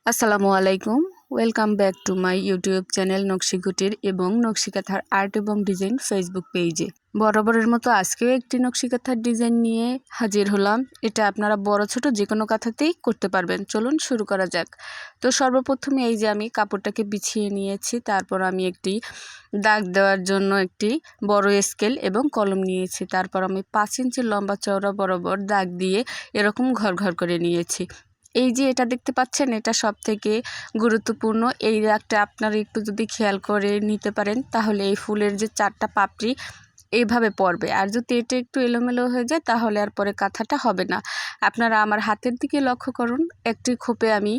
আসসালামু আলাইকুম। Welcome back to my YouTube channel Nakshikutir এবং নকশিকাঁথার আর্ট এবং ডিজাইন ফেসবুক পেজে। বরাবরের মতো আজকেও একটি নকশিকাঁথার ডিজাইন নিয়ে হাজির হলাম। এটা আপনারা বড় ছোট যে কোনো কাঁথাতেই করতে পারবেন। চলুন শুরু করা যাক। তো সর্বপ্রথমে এই যে আমি কাপড়টাকে বিছিয়ে নিয়েছি, তারপর আমি একটি দাগ দেওয়ার জন্য একটি বড় স্কেল এবং কলম নিয়েছি। তারপর আমি 5 ইঞ্চি লম্বা চওড়া বরাবর দাগ দিয়ে এরকম ঘর ঘর করে নিয়েছি। এই যে এটা দেখতে পাচ্ছেন, এটা সবথেকে গুরুত্বপূর্ণ। এই দাগটা আপনারা একটু যদি খেয়াল করে নিতে পারেন তাহলে এই ফুলের যে 4টা পাপড়ি এইভাবে পড়বে। আর যদি এটা একটু এলোমেলো হয়ে যায় তাহলে আর পরে কাঁথাটা হবে না। আপনারা আমার হাতের দিকে লক্ষ্য করুন, একটি খোপে আমি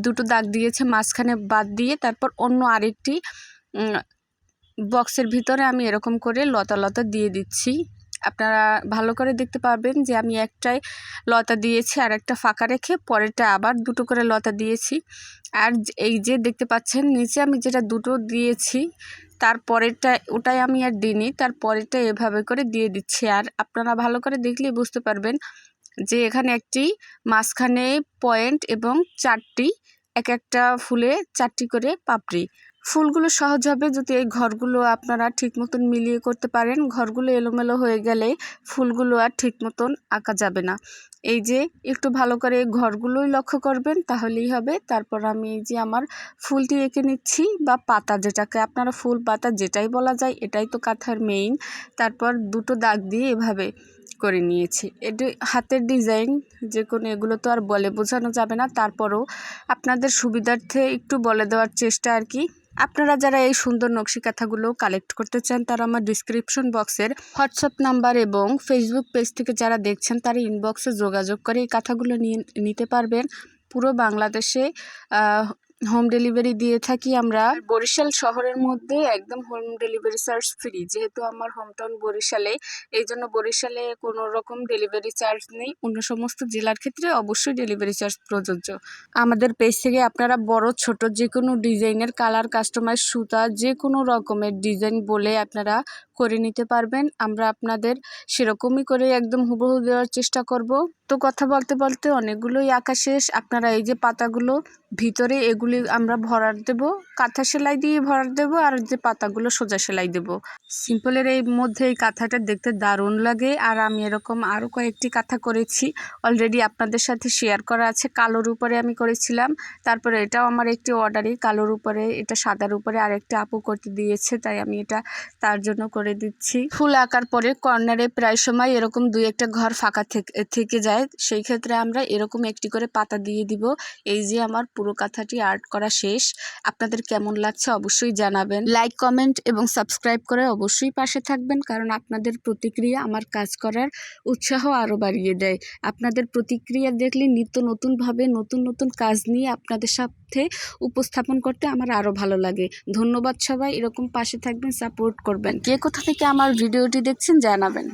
2টো দাগ দিয়েছি, মাঝখানে বাদ দিয়ে তারপর অন্য আরেকটি বক্সের ভিতরে আমি এরকম করে লতা লতা দিয়ে দিচ্ছি। আপনারা ভালো করে দেখতে পারবেন যে আমি একটাই লতা দিয়েছি আর একটা ফাঁকা রেখে পরেরটা আবার 2টো করে লতা দিয়েছি। আর এই যে দেখতে পাচ্ছেন নিচে আমি যেটা 2টো দিয়েছি তারপরেরটা ওটাই আমি আর দিইনি, তারপরেরটা এভাবে করে দিয়ে দিচ্ছি। আর আপনারা ভালো করে দেখলেই বুঝতে পারবেন যে এখানে একটি মাঝখানে পয়েন্ট এবং 4টি এক একটা ফুলে 4টি করে পাপড়ি। ফুলগুলো সহজ হবে যদি এই ঘরগুলো আপনারা ঠিক মতন মিলিয়ে করতে পারেন। ঘরগুলো এলোমেলো হয়ে গেলে ফুলগুলো আর ঠিক মতন আঁকা যাবে না। এই যে একটু ভালো করে ঘরগুলোই লক্ষ্য করবেন তাহলেই হবে। তারপর আমি এই যে আমার ফুলটি এঁকে নিচ্ছি, বা পাতা, যেটাকে আপনারা ফুল পাতা যেটাই বলা যায়, এটাই তো কাঁথার মেইন। তারপর 2টো দাগ দিয়ে এভাবে করে নিয়েছি। এটি হাতের ডিজাইন, যে কোনো এগুলো তো আর বলে বোঝানো যাবে না, তারপরও আপনাদের সুবিধার্থে একটু বলে দেওয়ার চেষ্টা আর কি। আপনারা যারা এই সুন্দর নকশি কাঁথাগুলো কালেক্ট করতে চান তারা আমার ডিসক্রিপশন বক্সের হোয়াটসঅ্যাপ নাম্বার এবং ফেসবুক পেজ থেকে যারা দেখছেন তারা ইনবক্সে যোগাযোগ করে এই কাঁথাগুলো নিতে পারবেন। পুরো বাংলাদেশে হোম ডেলিভারি দিয়ে থাকি আমরা। বরিশাল শহরের মধ্যে একদম হোম ডেলিভারি চার্জ ফ্রি, যেহেতু আমার হোমটাউন বরিশালে, এই জন্য বরিশালে কোনো রকম ডেলিভারি চার্জ নেই। অন্য সমস্ত জেলার ক্ষেত্রে অবশ্যই ডেলিভারি চার্জ প্রযোজ্য। আমাদের পেজ থেকে আপনারা বড় ছোট যে কোনো ডিজাইনের কালার, কাস্টমাইজ, সুতা, যে কোনো রকমের ডিজাইন বলে আপনারা করে নিতে পারবেন। আমরা আপনাদের সেরকমই করে একদম হুবহু দেওয়ার চেষ্টা করব। তো কথা বলতে বলতে অনেকগুলোই আঁকা শেষ। আপনারা এই যে পাতাগুলো ভিতরে, এগুলি আমরা ভরাট দেব, কাঁথা সেলাই দিয়ে ভরাট দেব, আর যে পাতাগুলো সোজা সেলাই দেব। সিম্পলের এই মধ্যে এই কাঁথাটা দেখতে দারুণ লাগে। আর আমি এরকম আরও কয়েকটি কাঁথা করেছি, অলরেডি আপনাদের সাথে শেয়ার করা আছে। কালোর উপরে আমি করেছিলাম, তারপরে এটাও আমার একটি অর্ডারই, কালোর উপরে, এটা সাদার উপরে আরেকটা আপু করতে দিয়েছে, তাই আমি এটা তার জন্য করে দিচ্ছি। ফুল আঁকার পরে কর্নারে প্রায় সময় এরকম 2-1টা ঘর ফাঁকা থেকে যায়, সেই ক্ষেত্রে আমরা এরকম একটি করে পাতা দিয়ে দিব। এই যে আমার পুরো কাঁথাটি আর্ট করা শেষ। আপনাদের কেমন লাগছে অবশ্যই জানাবেন। লাইক, কমেন্ট এবং সাবস্ক্রাইব করে অবশ্যই পাশে থাকবেন, কারণ আপনাদের প্রতিক্রিয়া আমার কাজ করার উৎসাহ আরও বাড়িয়ে দেয়। আপনাদের প্রতিক্রিয়া দেখলে নিত্য নতুনভাবে নতুন নতুন কাজ নিয়ে আপনাদের সাথে উপস্থাপন করতে আমার আরও ভালো লাগে। ধন্যবাদ সবাই, এরকম পাশে থাকবেন, সাপোর্ট করবেন। কে কোথা থেকে আমার ভিডিওটি দেখছেন জানাবেন।